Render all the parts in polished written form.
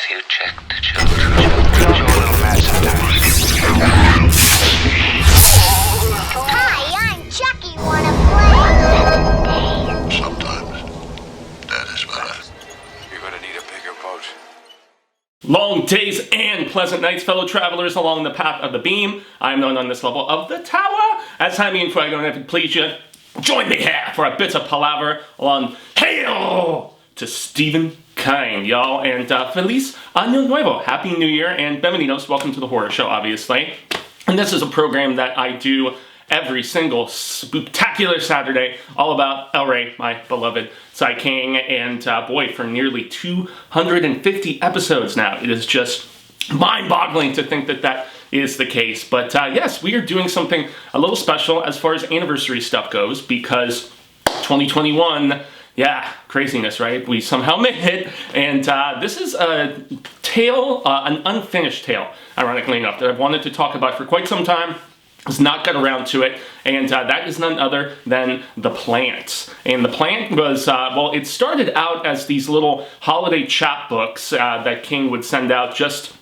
Have you checked the children? Your little master. Hi, I'm Chucky. Wanna play? Sometimes that is better. You're gonna need a bigger boat. Long days and pleasant nights, fellow travelers along the path of the beam. I am known on this level of the tower as Jaime and Fuego, and if it please you, join me here for a bit of palaver on Hail to Stephen King, y'all, and Feliz Año Nuevo, Happy New Year, and bienvenidos, welcome to the horror show, obviously. And this is a program that I do every single spooktacular Saturday, all about El Rey, my beloved Sai King, and boy, for nearly 250 episodes now. It is just mind-boggling to think that that is the case. But yes, we are doing something a little special as far as anniversary stuff goes, because 2021, yeah, craziness, right? We somehow made it, and this is a tale, an unfinished tale, ironically enough, that I've wanted to talk about for quite some time. Has not got around to it, and that is none other than The Plant. And The Plant was, well, it started out as these little holiday chapbooks that King would send out just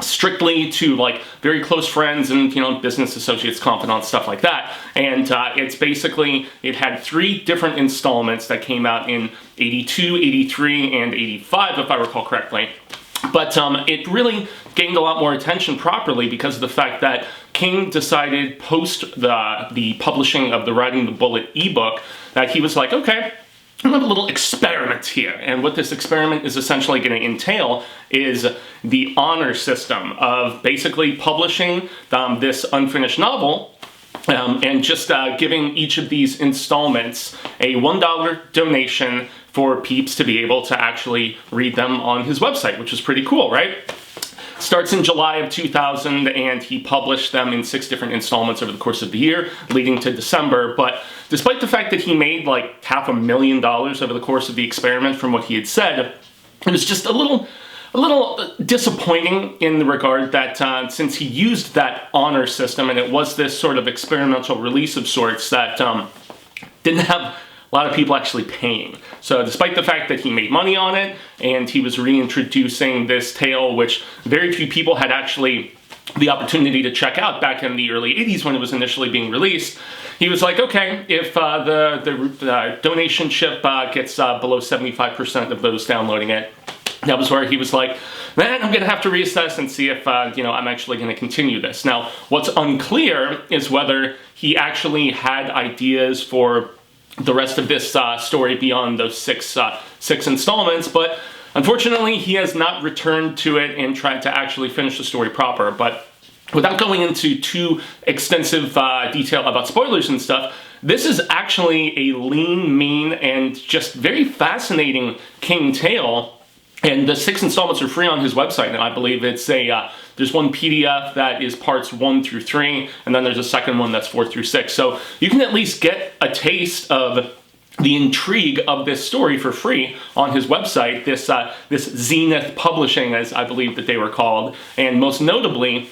strictly to like very close friends and, you know, business associates, confidants, stuff like that. And it's basically, it had 3 different installments that came out in 82, 83, and 85, if I recall correctly. But it really gained a lot more attention properly because of the fact that King decided post the publishing of the Riding the Bullet ebook that he was like, okay, I'm gonna have a little experiment here. And what this experiment is essentially gonna entail is the honor system of basically publishing this unfinished novel and just giving each of these installments a $1 donation for peeps to be able to actually read them on his website, which is pretty cool, right? Starts in July of 2000, and he published them in 6 different installments over the course of the year, leading to December. But despite the fact that he made like $500,000 over the course of the experiment from what he had said, it was just a little disappointing in the regard that since he used that honor system, and it was this sort of experimental release of sorts that didn't have a lot of people actually paying. So despite the fact that he made money on it, and he was reintroducing this tale, which very few people had actually the opportunity to check out back in the early 80s when it was initially being released, he was like, okay, if the donation ship gets below 75% of those downloading it, that was where he was like, man, I'm gonna have to reassess and see if, you know, I'm actually gonna continue this. Now, what's unclear is whether he actually had ideas for the rest of this story beyond those six installments, but unfortunately he has not returned to it and tried to actually finish the story proper. But without going into too extensive detail about spoilers and stuff, this is actually a lean, mean, and just very fascinating King tale. And the 6 installments are free on his website, and I believe it's a, there's one PDF that is parts 1 through 3, and then there's a second one that's 4 through 6. So you can at least get a taste of the intrigue of this story for free on his website, this Zenith Publishing, as I believe that they were called. And most notably,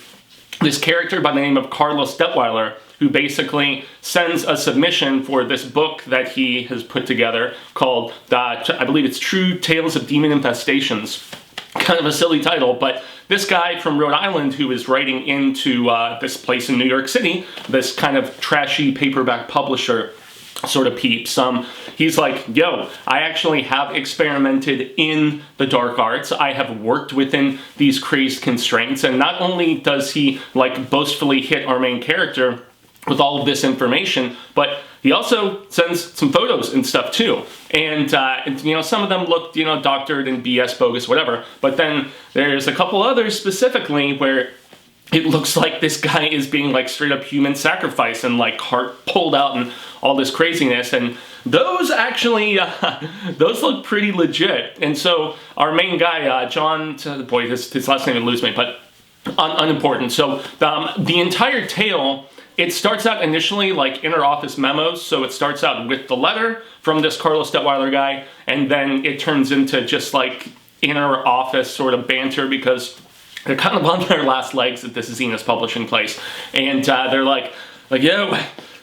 this character by the name of Carlos Detweiler, who basically sends a submission for this book that he has put together called, I believe it's True Tales of Demon Infestations. Kind of a silly title, but this guy from Rhode Island who is writing into this place in New York City, this kind of trashy paperback publisher sort of peeps, he's like, yo, I actually have experimented in the dark arts. I have worked within these crazed constraints, and not only does he like boastfully hit our main character with all of this information, but he also sends some photos and stuff too. And, you know, some of them looked, you know, doctored and BS, bogus, whatever. But then there's a couple others specifically where it looks like this guy is being like straight up human sacrifice and like heart pulled out and all this craziness. And those actually, those look pretty legit. And so our main guy, John, boy, his last name would lose me, but unimportant. So the entire tale, it starts out initially like inner office memos, so it starts out with the letter from this Carlos Detweiler guy, and then it turns into just like inner office sort of banter because they're kind of on their last legs at this Zenith publishing place, and they're like, yo,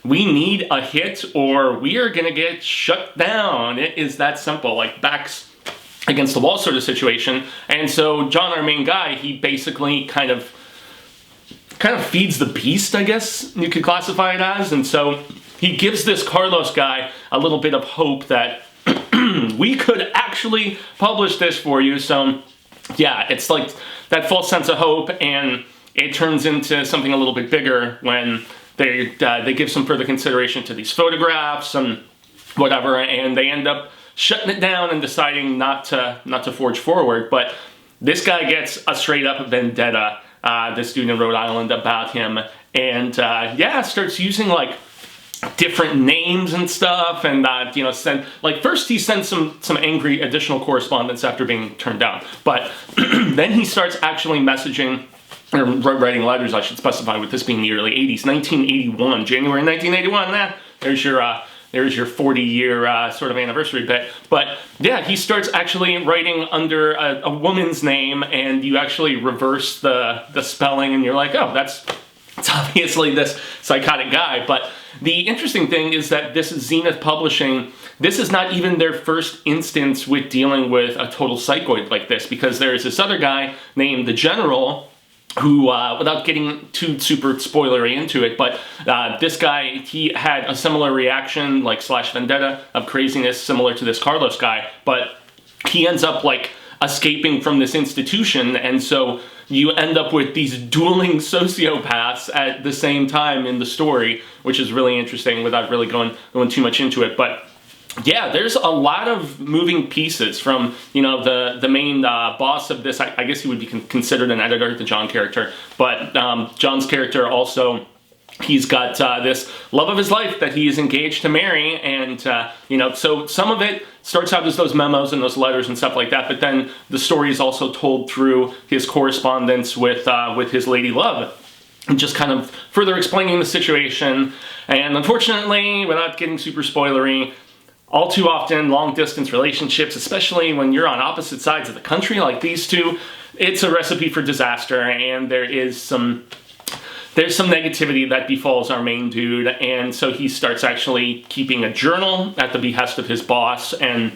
we need a hit or we are gonna get shut down. It is that simple. Like against the wall sort of situation. And so John, our main guy, he basically kind of feeds the beast, I guess you could classify it as. And so he gives this Carlos guy a little bit of hope that we could actually publish this for you. So yeah, it's like that false sense of hope, and it turns into something a little bit bigger when they give some further consideration to these photographs and whatever, and they end up shutting it down and deciding not to forge forward. But this guy gets a straight up vendetta, this dude in Rhode Island, about him, and yeah, starts using like different names and stuff, and you know, first he sends some angry additional correspondence after being turned down, but then he starts actually messaging, or writing letters, I should specify, with this being the early 80s, 1981, January 1981, there's your 40-year sort of anniversary bit. But yeah, he starts actually writing under a woman's name, and you actually reverse the spelling, and you're like, oh, it's obviously this psychotic guy. But the interesting thing is that this is Zenith Publishing. This is not even their first instance with dealing with a total psychoid like this, because there's this other guy named the General, who, without getting too super spoilery into it, but this guy, he had a similar reaction, like slash vendetta of craziness, similar to this Carlos guy, but he ends up like escaping from this institution, and so you end up with these dueling sociopaths at the same time in the story, which is really interesting without really going too much into it. But yeah, there's a lot of moving pieces from, you know, the main boss of this. I guess he would be considered an editor, the John character, but John's character also, he's got this love of his life that he is engaged to marry, and you know, so some of it starts out as those memos and those letters and stuff like that, but then the story is also told through his correspondence with his lady love, and just kind of further explaining the situation. And unfortunately, without getting super spoilery, all too often, long-distance relationships, especially when you're on opposite sides of the country like these two, it's a recipe for disaster, and there's some negativity that befalls our main dude, and so he starts actually keeping a journal at the behest of his boss, and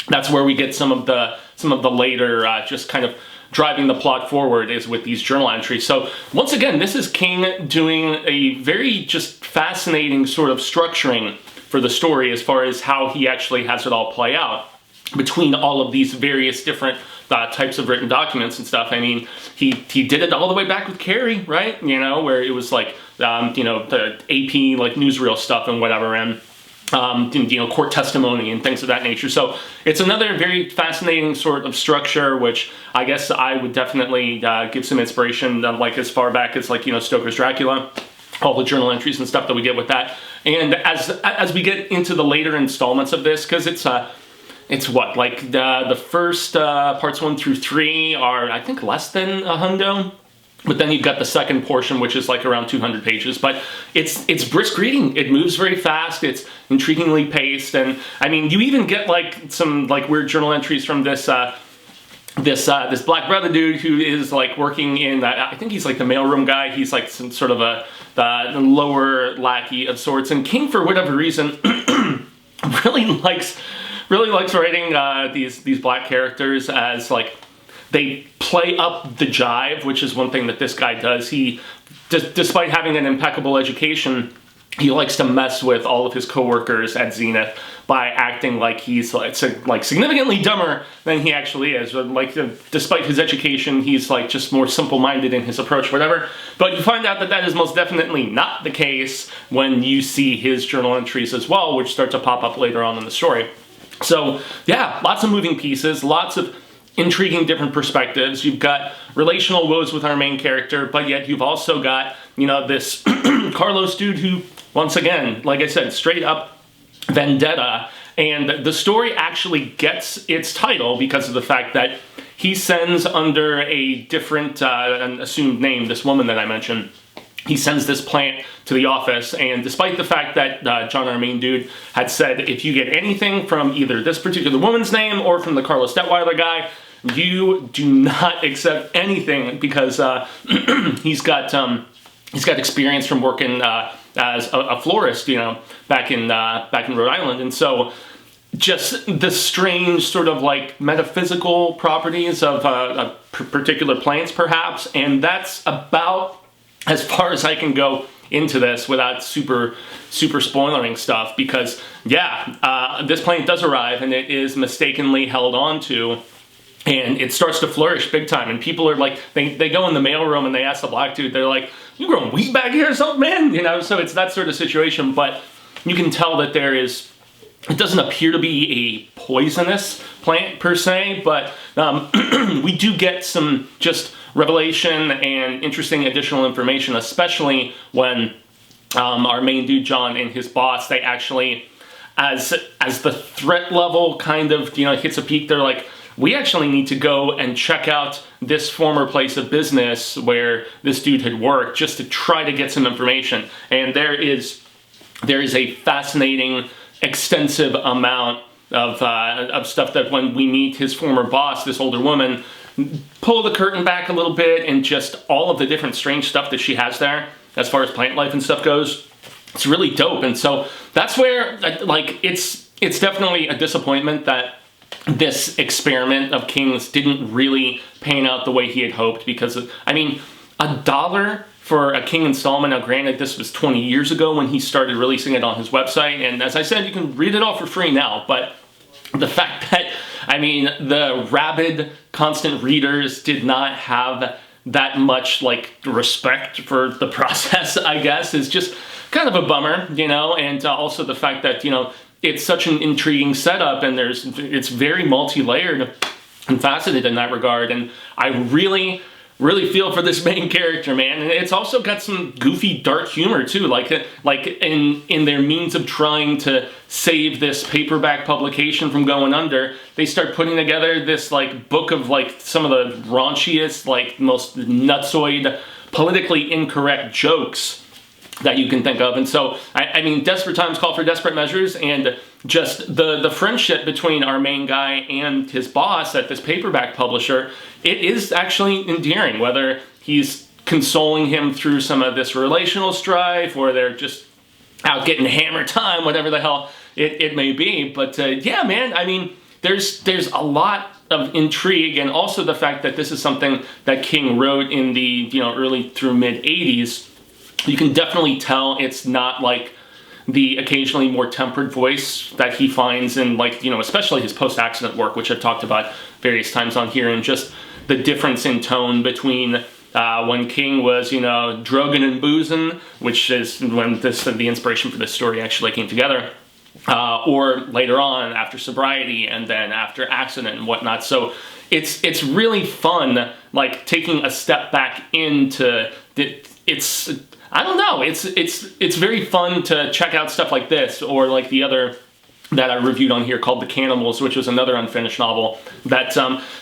that's where we get some of the later just kind of driving the plot forward, is with these journal entries. So once again, this is King doing a very just fascinating sort of structuring for the story as far as how he actually has it all play out between all of these various different types of written documents and stuff. I mean, he did it all the way back with Carrie, right? You know, where it was like, you know, the AP, like, newsreel stuff and whatever, and, you know, court testimony and things of that nature. So it's another very fascinating sort of structure, which I guess I would definitely give some inspiration, like, as far back as, like, you know, Stoker's Dracula, all the journal entries and stuff that we get with that. And as we get into the later installments of this, because it's what, like, the first parts 1 through 3 are, I think, less than a hundo, but then you've got the second portion, which is like around 200 pages. But it's brisk reading. It moves very fast. It's intriguingly paced, and I mean, you even get like some like weird journal entries from this Black Brother dude who is like working in, I think he's like the mailroom guy. He's like some sort of a lower lackey of sorts, and King, for whatever reason, really likes writing these black characters as, like, they play up the jive, which is one thing that this guy does. He, despite having an impeccable education, he likes to mess with all of his coworkers at Zenith by acting like he's like significantly dumber than he actually is. Like, despite his education, he's like just more simple-minded in his approach, whatever. But you find out that that is most definitely not the case when you see his journal entries as well, which start to pop up later on in the story. So yeah, lots of moving pieces, lots of intriguing different perspectives. You've got relational woes with our main character, but yet you've also got, you know, this Carlos dude who, once again, like I said, straight up vendetta. And the story actually gets its title because of the fact that he sends under a different an assumed name, this woman that I mentioned. He sends this plant to the office, and despite the fact that John, our main dude, had said, if you get anything from either this particular woman's name or from the Carlos Detweiler guy, you do not accept anything, because he's got experience from working as a florist, you know, back in Rhode Island, and so just the strange sort of like metaphysical properties of particular plants, perhaps, and that's about as far as I can go into this without super spoiling stuff, because this plant does arrive and it is mistakenly held onto, and it starts to flourish big time, and people are like, they go in the mailroom and they ask the black dude, they're like, you growing wheat back here or something, man? You know, so it's that sort of situation, but you can tell that it doesn't appear to be a poisonous plant per se, but we do get some just revelation and interesting additional information, especially when our main dude John and his boss, they actually, as the threat level kind of, you know, hits a peak, they're like, we actually need to go and check out this former place of business where this dude had worked, just to try to get some information. And there is a fascinating, extensive amount of stuff that when we meet his former boss, this older woman, pull the curtain back a little bit, and just all of the different strange stuff that she has there as far as plant life and stuff goes. It's really dope. And so that's where, like, it's definitely a disappointment that this experiment of King's didn't really pan out the way he had hoped, because, I mean, $1 for a King installment. Now, granted, this was 20 years ago when he started releasing it on his website, and as I said, you can read it all for free now, but the fact that, I mean, the rabid, constant readers did not have that much, like, respect for the process, I guess, is just kind of a bummer, you know, and also the fact that, you know, it's such an intriguing setup, and it's very multi-layered and faceted in that regard, and I really feel for this main character, man. And it's also got some goofy, dark humor too, like in their means of trying to save this paperback publication from going under. They start putting together this like book of like some of the raunchiest, like most nutsoid, politically incorrect jokes that you can think of. And so, I mean, desperate times call for desperate measures, and just the friendship between our main guy and his boss at this paperback publisher, it is actually endearing, whether he's consoling him through some of this relational strife, or they're just out getting hammer time, whatever the hell it may be. But yeah, man, I mean, there's a lot of intrigue, and also the fact that this is something that King wrote in the, you know, early through mid 80s. You can definitely tell it's not like the occasionally more tempered voice that he finds in, like, you know, especially his post-accident work, which I've talked about various times on here, and just the difference in tone between when King was, you know, drugging and boozing, which is when the inspiration for this story actually came together, or later on after sobriety, and then after accident and whatnot. So it's really fun, like, taking a step back into it's I don't know, it's very fun to check out stuff like this, or like the other that I reviewed on here called The Cannibals, which was another unfinished novel that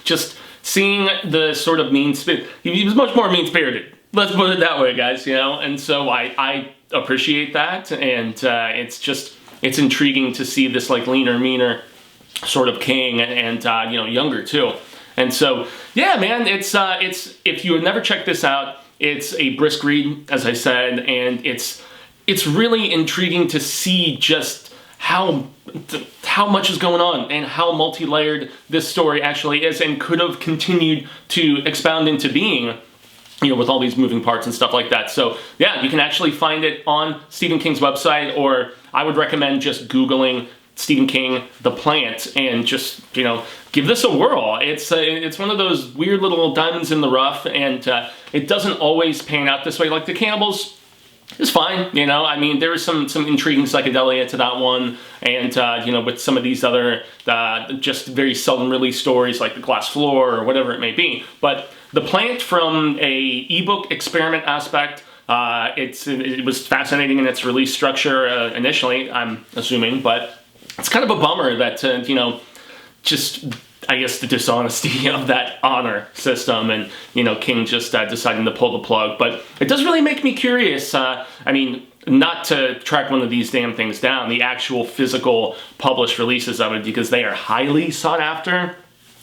just seeing the sort of he was much more mean-spirited, let's put it that way, guys, you know, and so I appreciate that, and it's intriguing to see this like leaner, meaner sort of King, and you know, younger too. And so yeah, man, it's if you have never checked this out, it's a brisk read, as I said, and it's really intriguing to see just how much is going on, and how multi-layered this story actually is, and could have continued to expound into being, you know, with all these moving parts and stuff like that. So yeah, you can actually find it on Stephen King's website, or I would recommend just Googling Stephen King, The Plant, and just, you know, give this a whirl. It's one of those weird little diamonds in the rough, and it doesn't always pan out this way. Like The Cannibals is fine, you know. I mean, there is some intriguing psychedelia to that one, and you know, with some of these other just very seldom released stories like The Glass Floor or whatever it may be. But The Plant, from a ebook experiment aspect, it was fascinating in its release structure initially, I'm assuming, but it's kind of a bummer that, you know, just, I guess, the dishonesty of that honor system, and, you know, King just deciding to pull the plug. But it does really make me curious, I mean, not to track one of these damn things down, the actual physical published releases of it, because they are highly sought after.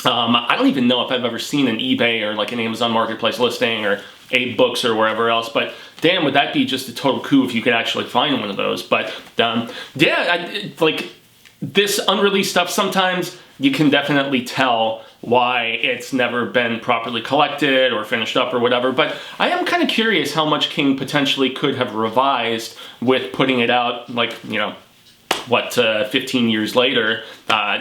I don't even know if I've ever seen an eBay or like an Amazon Marketplace listing, or Abe Books or wherever else, but damn, would that be just a total coup if you could actually find one of those. But yeah, like, this unreleased stuff, sometimes you can definitely tell why it's never been properly collected or finished up or whatever, but I am kind of curious how much King potentially could have revised with putting it out, like, you know, what, 15 years later,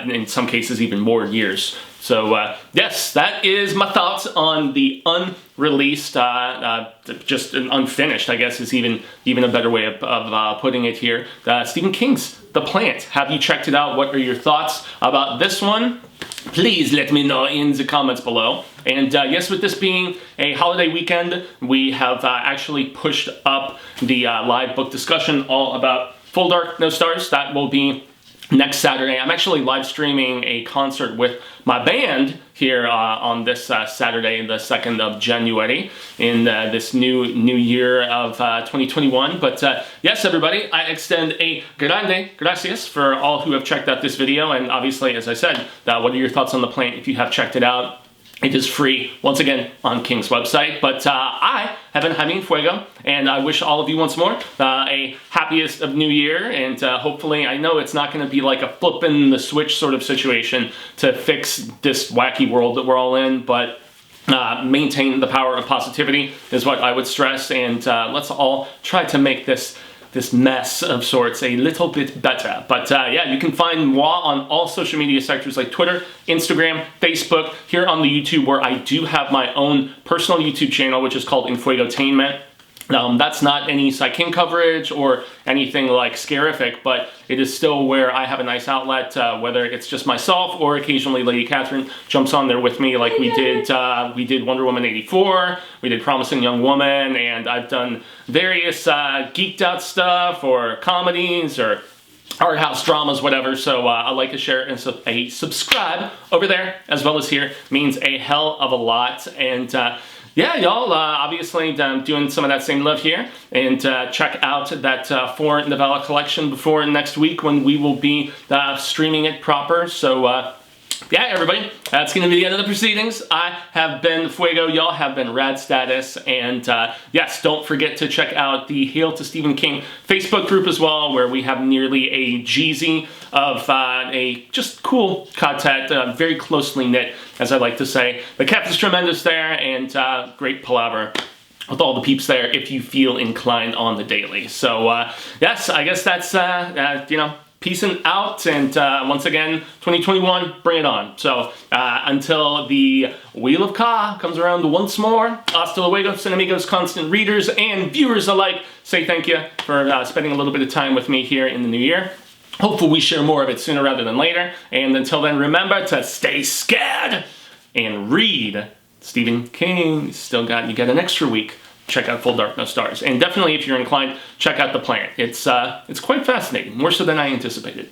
in some cases even more years. So yes, that is my thoughts on the unreleased, just an unfinished, I guess is even a better way of putting it here. Stephen King's The Plant. Have you checked it out? What are your thoughts about this one? Please let me know in the comments below. And yes, with this being a holiday weekend, we have actually pushed up the live book discussion all about Full Dark, No Stars. That will be next Saturday. I'm actually live streaming a concert with my band here on this Saturday, the 2nd of January, in this new year of 2021. But yes, everybody, I extend a grande gracias for all who have checked out this video. And obviously, as I said, what are your thoughts on The Plant if you have checked it out? It is free, once again, on King's website. But I have been Jaime Fuego, and I wish all of you once more a happiest of New Year. And hopefully, I know it's not going to be like a flipping the switch sort of situation to fix this wacky world that we're all in, but maintain the power of positivity is what I would stress. And let's all try to make this mess of sorts a little bit better. But yeah, you can find moi on all social media sectors like Twitter, Instagram, Facebook, here on the YouTube, where I do have my own personal YouTube channel, which is called Infuegotainment. That's not any King coverage or anything like scarific, but it is still where I have a nice outlet, whether it's just myself or occasionally Lady Catherine jumps on there with me, like we did Wonder Woman 84, we did Promising Young Woman, and I've done various geeked out stuff or comedies or art house dramas, whatever. So a like, a share, and a subscribe over there as well as here means a hell of a lot. And yeah, y'all, obviously doing some of that same love here, and check out that 4 novella collection before next week when we will be streaming it proper. So yeah, everybody, that's going to be the end of the proceedings. I have been Fuego, y'all have been Rad Status, and yes, don't forget to check out the Hail to Stephen King Facebook group as well, where we have nearly a Jeezy of a just cool Ka-Tet, very closely knit, as I like to say. The Cap is tremendous there, and great palaver with all the peeps there if you feel inclined on the daily. So yes, I guess that's, you know, peacing out, and once again, 2021, bring it on. So until the Wheel of Ka comes around once more, hasta luego, amigos, constant readers and viewers alike, say thank you for spending a little bit of time with me here in the new year. Hopefully we share more of it sooner rather than later. And until then, remember to stay scared and read Stephen King. You got an extra week. Check out Full Dark, No Stars. And definitely, if you're inclined, check out The Plant. It's quite fascinating, more so than I anticipated.